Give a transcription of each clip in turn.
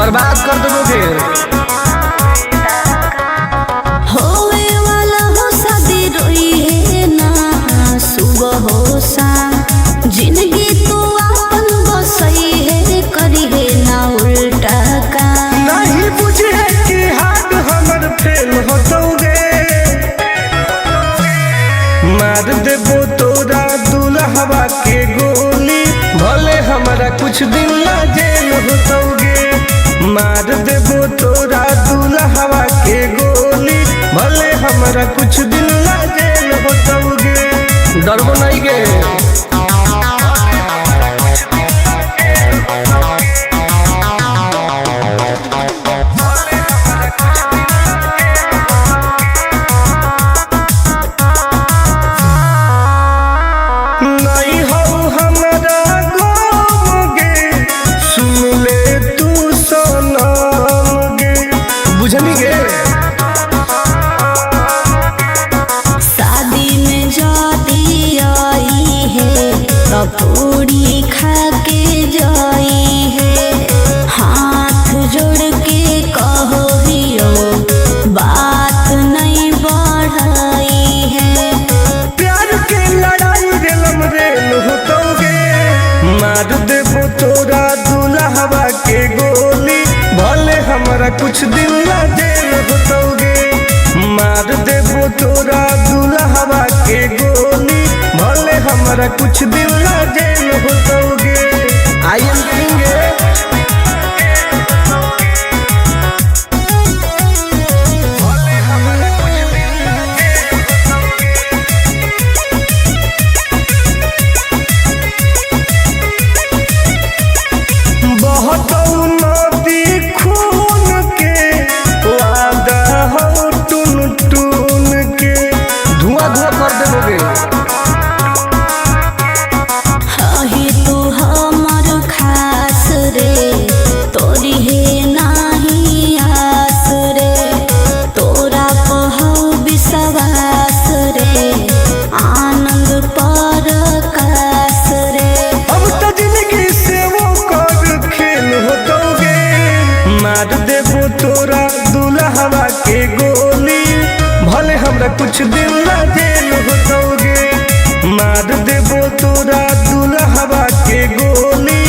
बर्बाद कर दोगे। होवे वाला हो शादी रोई है ना सुबह हो शाम, जिंदगी तू अपन बसई है करी है ना उल्टा काम। नहीं बुझे कि हाथ हमर फेल होतोगे, मार देबो तोरा दुल्हवा के गोली, भले हमारा कुछ दिन ना जेल होतोगे। मार देबो तोरा दुल्हवा के गोली, भले हमारा कुछ दिन ना जेल होतोगे। डरबो नहीं गे। शादी में जाती आई है पूरी खा के जाई है, हाथ जोड़ के कहो हियो बात नहीं बढ़ाई है। प्यार के लड़ाई रेलम रेल होतोगे, मार देबो तोरा दुल्हवा के गोली, भले हमारा कुछ दिन ना जेल होतोगे। मार देबो तोरा दुल्हवा के गोली, भले हमारा कुछ दिन ना जेल होतोगे। I am king. मार देबो तोरा दुल्हवा के गोली, भले हमरा कुछ दिन ना जेल होतोगे। मार देबो तोरा दुल्हवा के गोली,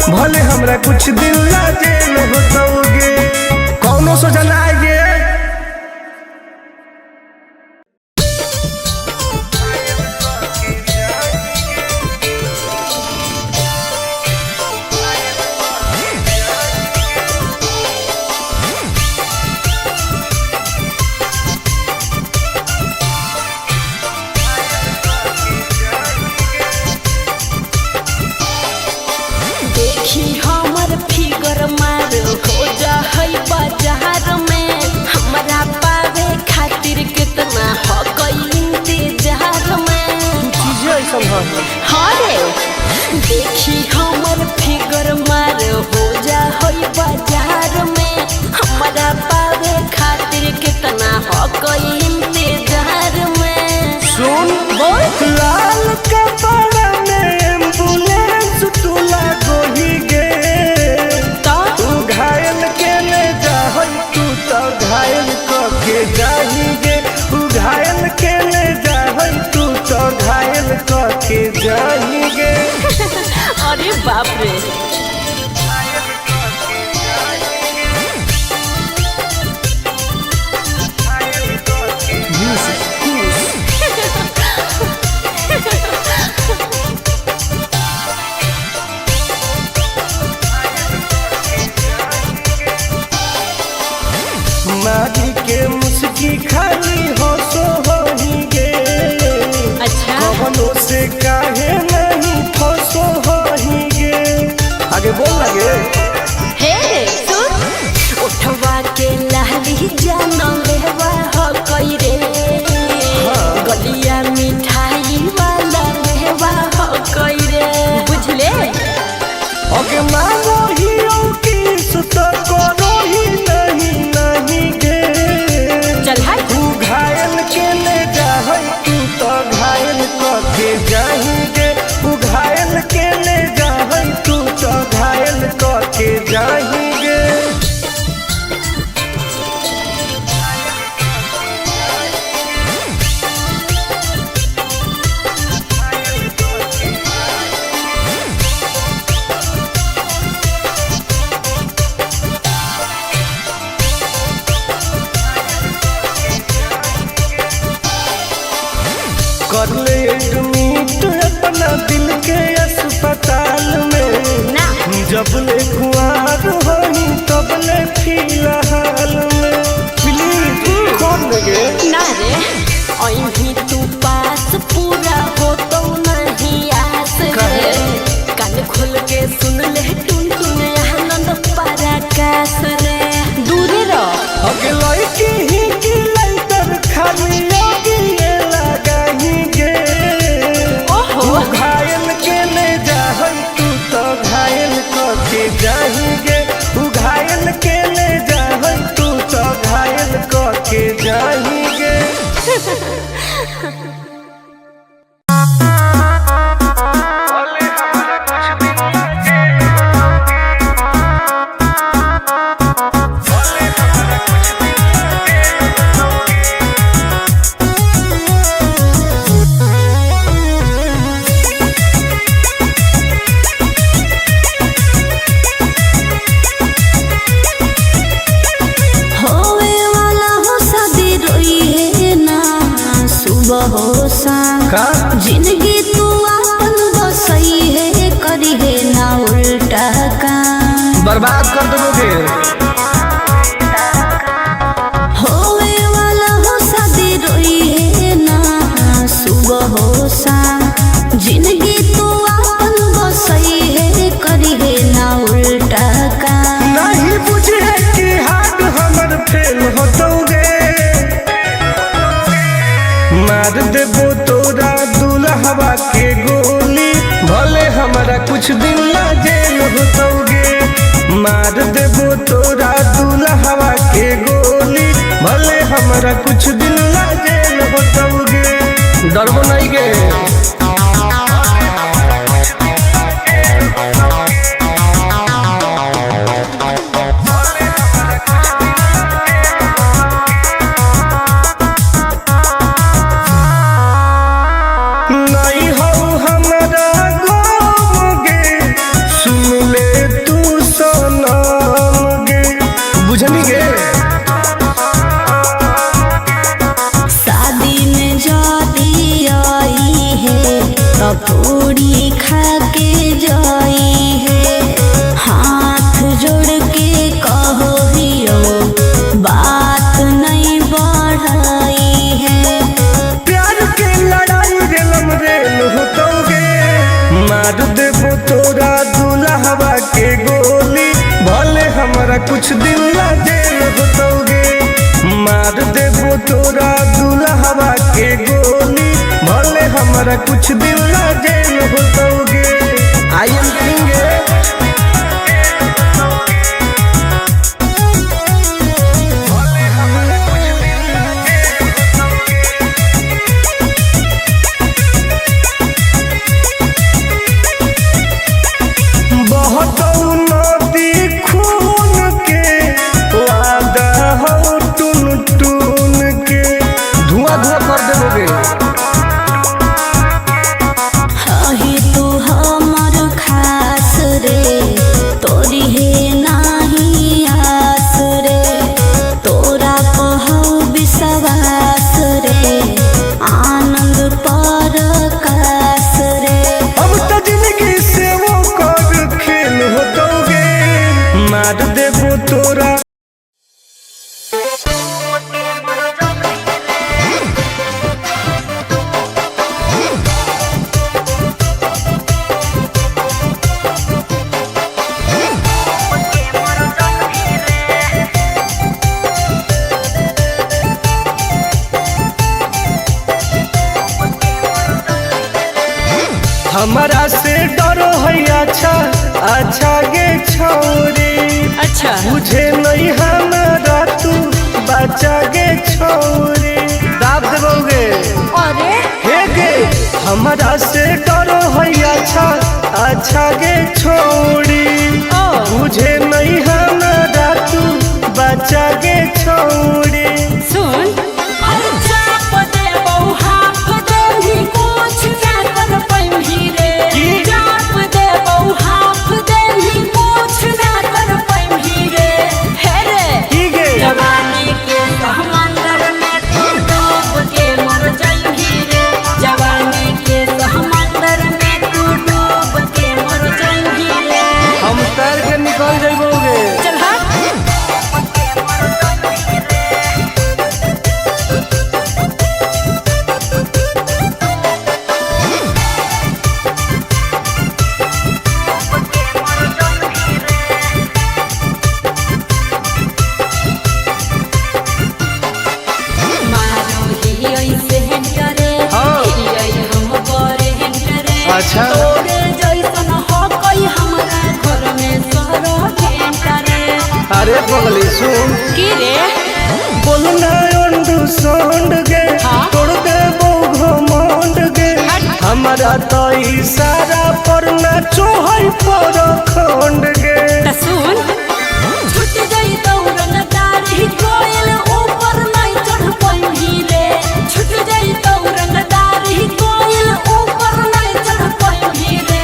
भले हमरा कुछ दिन ना जेल होतोगे। कौनो सोचा ना आइए। हमर फिगर मार हो जा है बाजार में, हमरा पावे खातिर कितना हो गई इंतजार में। हरे देखी हमर फिगर मार हो जा है बाजार में, हमरा पावे खातिर कितना हो गई इंतजार में। सुन बोल लाल कपड़ा में एम्बुलेंस तुला गोही गे, तू घायल के ले जाहई, तू तो घायल के जाही गे। तू घायल के ले जाहई, तू तो घायल के जाही गे। अरे बाप रे। मारी के मुस्की खाली हो सो होही गे। अच्छा कवनो से काहे नहीं फसो होही गे। आगे बोल लगे। हे सुन उठवा के लाली जाना लेवा हो कई रे, गलिया मिठाई वाला लेवा हो कई रे, बुझले। ओके मानो ही की सुत करो ही नहीं गे। चल हाय तू घायल के ले जाहई, तू तो घायल के जाही गे। तू घायल के ले जाहई, तू तो घायल के जबले कुआर होई तबले फिलहाल में प्लीज खोल गे ना रे अभी तू पास पूरा हो तो नहीं आस रे कान खोल के सुन ले टुन टुन आनंद पराकाश रे दूरे रह अगलाई की ही की लाइटर खाली लगी लगाही गे ओहो घायल के ले जाहई तू तो घायल के जाही गे तू घायल के ले जाहई तू तो घायल के जाही गे जिंदगी तू अपन बसई है करी है ना उल्टा काम बर्बाद कर दोगे होवे वाला हो शादी रोई है ना सुबह हो शाम जिंदगी तू अपन बसई है करी है ना उल्टा काम नहीं बुझे कि हाथ हमर फेल होतोगे मार देबो तोरा दुल्हवा के गोली भले हमारा कुछ दिन ला जेल होतोगे मार देबो तोरा दुल्हवा के गोली भले हमारा कुछ दिन ला जेल होतोगे डरबो नहीं गे पूरी खा के जाई है हाथ जोड़ के कहो हियो बात नहीं बढ़ाई है प्यार के लड़ाई रेलम रेल होतोगे मार देबो तोरा दुल्हवा के गोली भले हमारा कुछ दिन ला जेल होतोगे मार देबो तोरा दुल्हवा के गोली भले हमारा कुछ दिन ला जेल होतोगे आई एम किंग बहुत नदी खून के वादा हो टून टून के धुआं धुआं कर देबोगे ही तू हमर खास रे तोरी है नाही आस रे तोरा कहू विश्वास रे आनंद परकाश रे अब तो जिंदगी से वो कर खेल होतोगे मार देबो तोरा हमारा से डरो है अच्छा अच्छा गे छोरी अच्छा मुझे नहीं हमारा तू बचा गे छोरी दाब देबोगे अरे हे गे हमारा से डरो है अच्छा अच्छा गे छोरी मुझे नहीं हमारा तू बचा गे छोरी सुन जवानी के समंदर में तू डूब के मर जाएगी रे जवानी के समंदर में तू डूब के मर जाएगी रे पगली सुन की रे बोलना अंडू सोंड गे हाँ? तोड़ दे वो घमंड गे हमारा तो इशारा पर ना चोहई पर खंड गे त सुन छूट गई दौड़न दारी कोयल ऊपर नहीं चढ़ पाई रे छूट गई दौड़न दारी कोयल ऊपर नहीं चढ़ पाई रे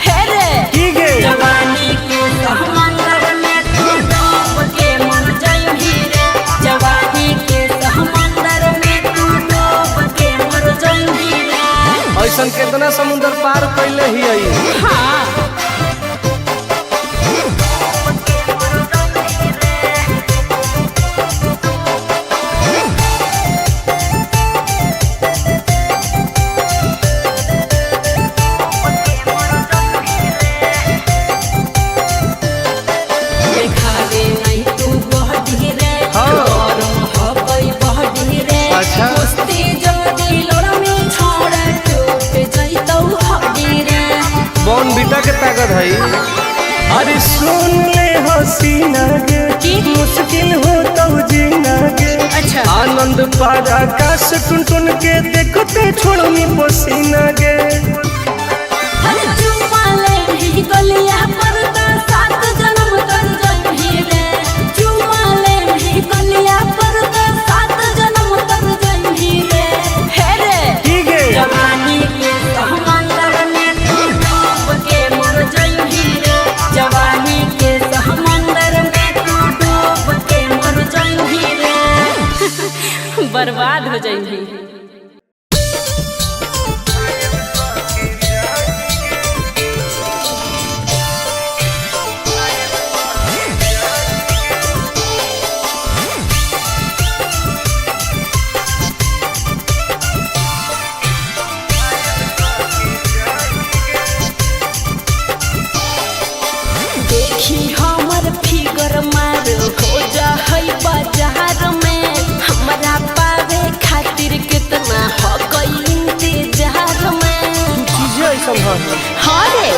हे रे की गे जवानी के समंदर में तू डूब के मर जाई रे जवानी के समंदर में तू डूब के मर जाई रे ऐसन कितना समुंदर पार कैले ही आई हाँ देखावे नहीं तू बहडी रे हाँ। गरम हबई बहडी रे अच्छा। कुश्ती जदी लड़मी छोड़ टूट जइतौ हड्डी रे बॉन बीटा के ताकत है अरे सुन ले हसीना गे की? मुश्किल हो तो जीना गे अच्छा आनंद पार आकाश टुन टुन के देखते छोड़नी पसीना गे हर चुमाले भी गलिया पर तो सात जन्म कर जइही रे चुमाले भी गलिया पर तो सात जन्म कर जइही रे हे रे की गे जवानी के समंदर में तू डूब के मर जाई रे जवानी के समंदर में तू डूब के मर जाई रे बर्बाद हो जाई देखी हमर फिगर मार हो जा है बाजार में हमरा पावे खातिर कितना हो गई इंतजार में चीजें ऐसा है हाँ रे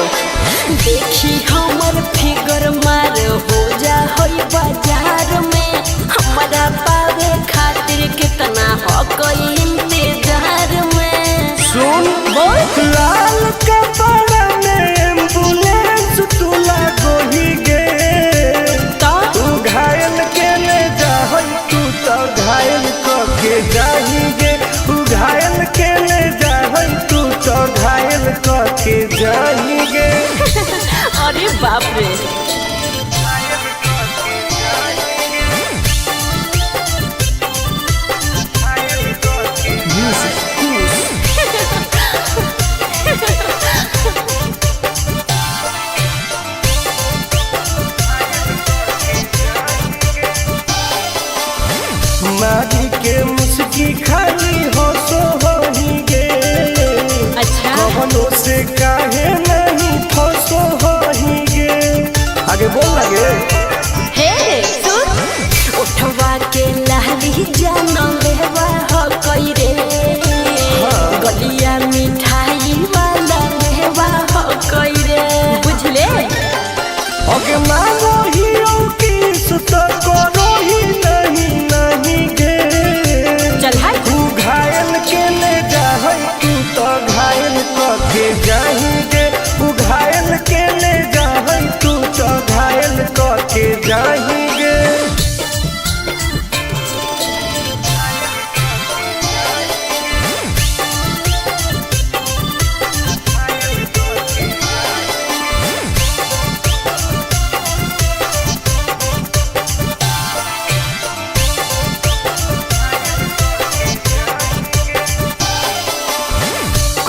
देखी हमर फिगर मार हो जा है बाजार में हमरा पावे खातिर कितना हो गई इंतजार में सुन बोल लाल कपड़ा में एम्बुलेंस तू लागोही गे तो तू घायल के ले जाहई तू तो घायल के जाही गे तू घायल के ले जाहई तू तो घायल के जाही गे अरे बाप रे मारी के मुस्की खाली हो सो होही गे अच्छा कवनों से काहे नहीं फसो होही गे आगे बोल लगे हे सुन उठवा के लहरी जान लेवा हो कई रे गलिया मिठाई वाला लेवा हो कई रे बुझले ओके मांगो ही किस तो करो ही नहीं गे चल हाय तू घायल के ले जाहई तू तो घायल के जाही गे तू घायल के ले जाहई तू तो घायल के जाही गे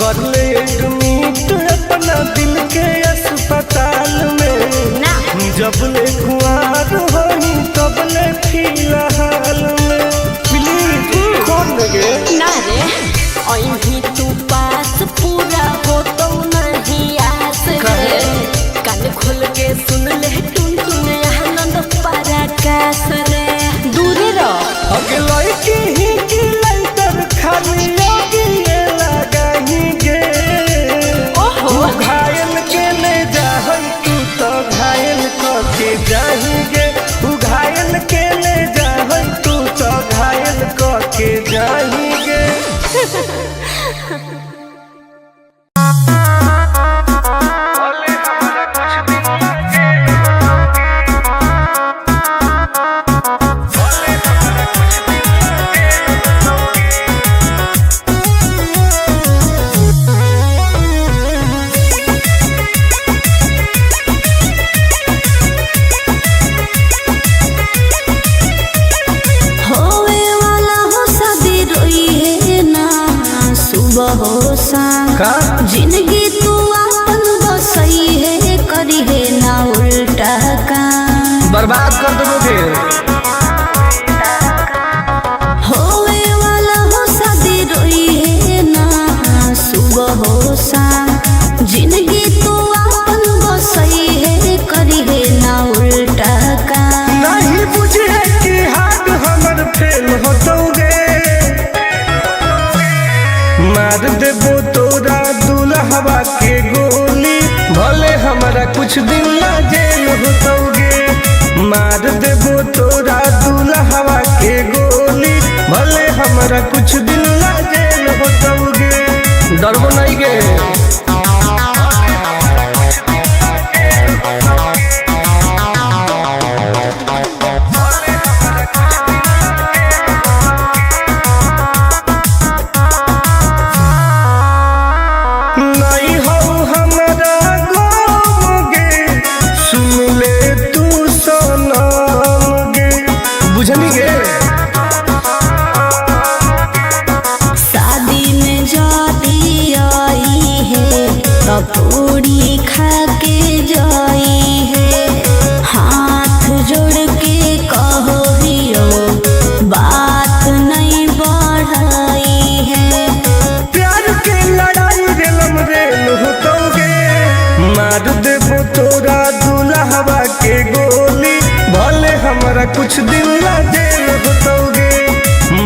कर ले एडमिट अपना दिल के अस्पताल में ना जब ले कुआर होई तब ले फिलहाल में प्लीज कौन लगे ना रे अहीं तू पास पूरा हो तो नहीं आस रे कान खोल के सुन ले टुन टुन आनंद पराकाश रे दूर रह अगे लड़की ही की लंतर खाली योगी ये लगाही गे ओहो तू घायल के ले जाहई तू तो घायल के जाही गे तू घायल के जाएंगे। जिंदगी तू अपन बसई है करी है ना उल्टा काम बर्बाद कर दोगे। होवे वाला हो शादी रोई है ना सुबह हो शाम जिंदगी तू अपन बसई है करी है ना उल्टा काम नहीं बुझे कि हाथ हमर फेल होतोगे मार देबो तोरा दुल्हवा के गोली भले हमारा कुछ दिन ला जेल होतोगे मार देबो तोरा दुल्हवा के गोली भले हमारा कुछ दिन ला जेल होतोगे डरबो नहीं गे। पूरी खा के जाई है हाथ जोड़ के कहो हियो बात नहीं बढ़ाई है प्यार के लड़ाई रेलम रेल होतोगे मार देबो तोरा दुल्हवा के गोली भले हमारा कुछ दिन ला जेल होतोगे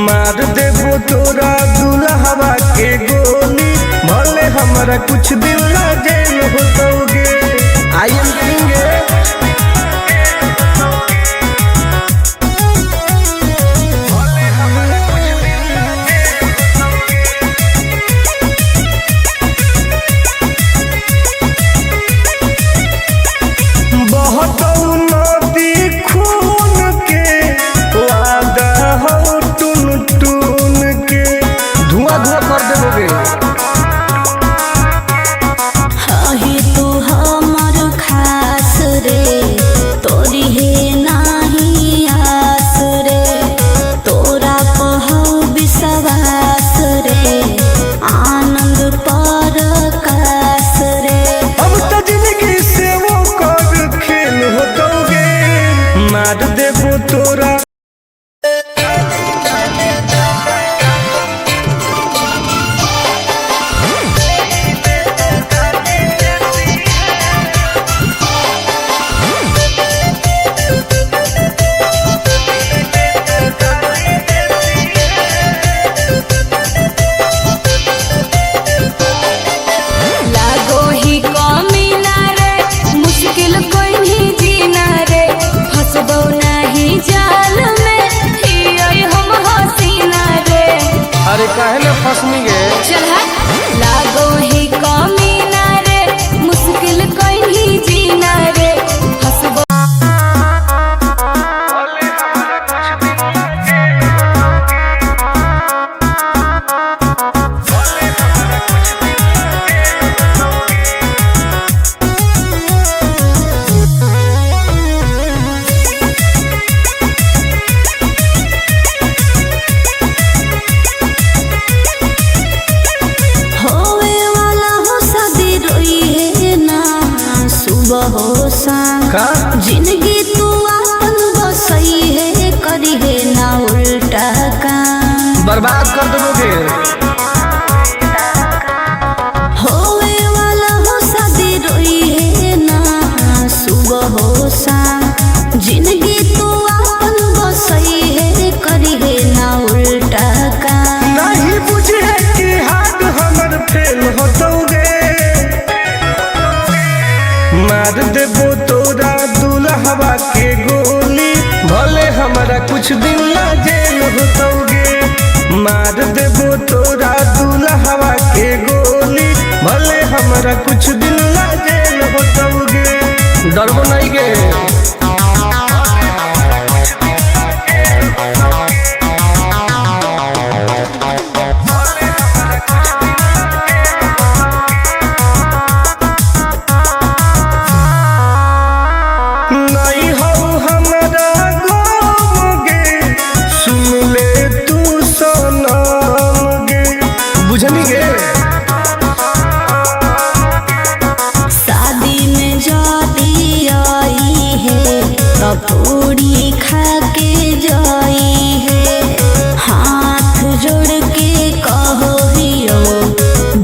मार देबो तोरा दुल्हवा के गोली भले हमारा कुछ दिन ला जेल होतोगे। आई एम किंग मार देबो तोरा काहे न फसनी गे चल लागो ही कमीना रे मुश्किल कहीं जीना रे हसबो जिंदगी तू अपन बसई है करी है ना उल्टा काम बर्बाद कर दोगे। होवे वाला हो शादी रोई है ना सुबह हो शाम जिंदगी तू अपन बसई है करी है ना उल्टा काम नहीं बुझे कि हाथ हमर फेल होतोगे मार देबो तोरा दुल्हवा के गोली भले हमारा कुछ दिन ला जेल होतोगे हमारा कुछ दिन ला जेल होतोगे। डरबो नहीं गे। पूरी खा के जाई है, हाथ जोड़ के कहो हियो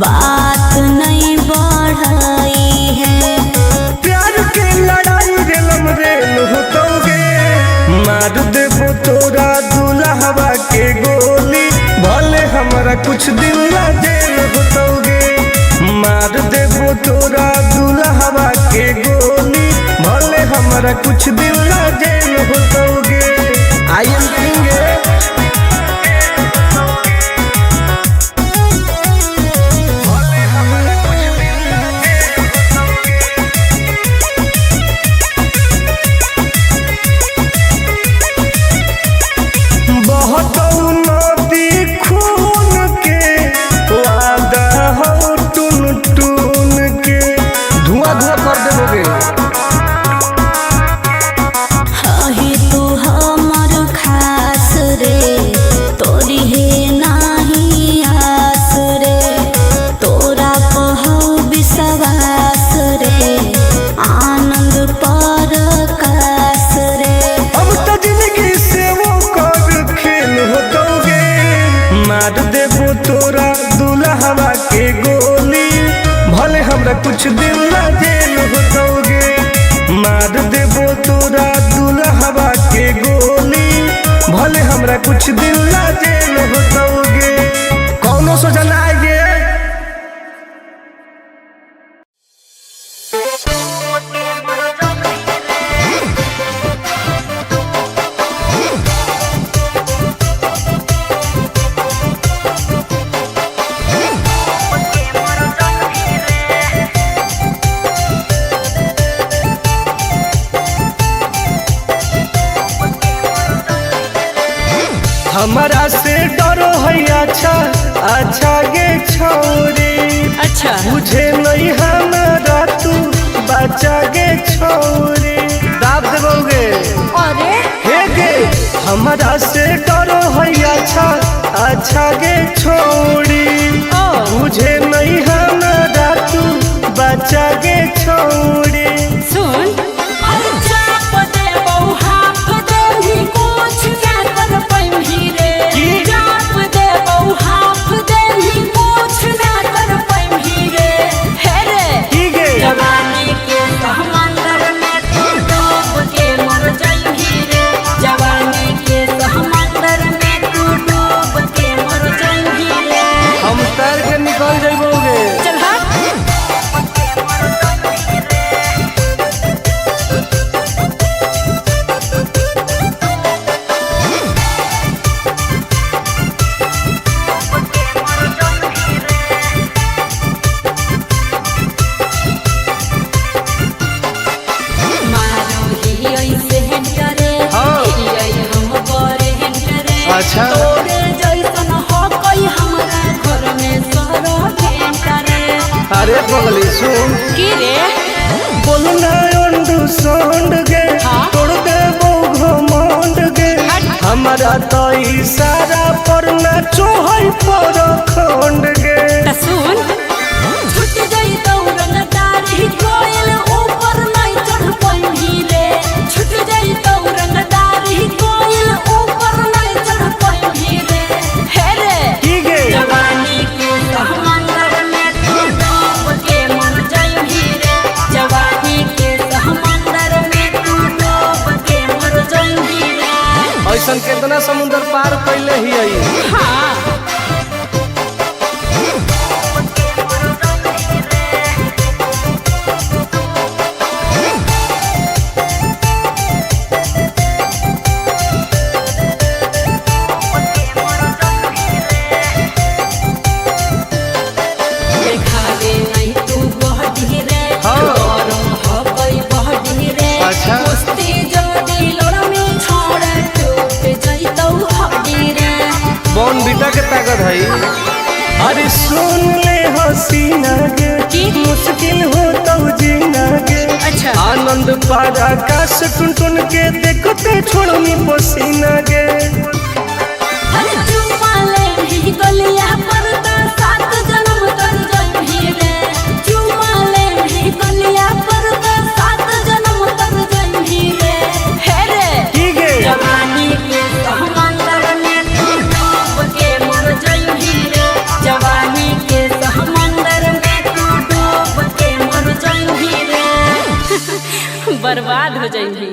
बात नहीं बढ़ाई है। प्यार के लड़ाई रेलम रेल होतोगे, मार देबो तोरा दुल्हवा के गोली, भले हमारा कुछ दिन ला जेल होतोगे। मार देबो तोरा दुल्हवा के गोली, भले हमारा कुछ दिन ला जेल होतोगे। I am king. मार देबो तोरा दुल्हवा के गोली, भले हमरा कुछ दिन ला जेल होतोगे। मार देबो तोरा दुल्हवा के गोली, भले हमरा कुछ दिन ला जेल होतोगे। कौनो सोचा ना आएगे। हमारा से डरो है अच्छा अच्छा गे छोरी, अच्छा मुझे नहीं हमारा तू बचा गे छोरी। दाब देबोगे। अरे हे गे हमारा से डरो है अच्छा अच्छा गे छोरी, मुझे नहीं हमारा तू बचा गे छोरी। सुन निकल जाइबोगे। चल हाँ। अच्छा अरे बगली सुन की रे बोलना अंडरस्टैंड गे, तोड़ दे वो घमंड गे। हमारा तो इशारा पर नाचो है पर खंड गे। सुन छुट गई दौड़न दारी कोयल ऊपर नहीं चढ़ पाई रे, छुट गई दौड़न दारी कोयल ऊपर नहीं चढ़ पाई रे। हे रे ठीक है जवानी के समंदर में तू डूब के मर जाई रे, जवानी के समंदर में तू डूब के मर जाई रे। ऐसा कितना समुद्र पार कैले ही आई। हाँ बॉर्नविटा के ताकत है। अरे सुन ले हसीना के की? मुश्किल हो तो जीना के। अच्छा। आनंद पार आकाश टुन टुन के देखते छोड़नी पसीना के। अरे चुम्मा ले ही गलिया पर तो 7 जन्म तर जइही रे। चुम्मा ले ही गलिया पर तो 7 जन्म तर जइही रे। हे रे ठीक है। जवानी के समंदर में तू डूब के मर जइही रे। जवानी के समंदर में तू डूब के मर जइही रे। बर्बाद हो जइही।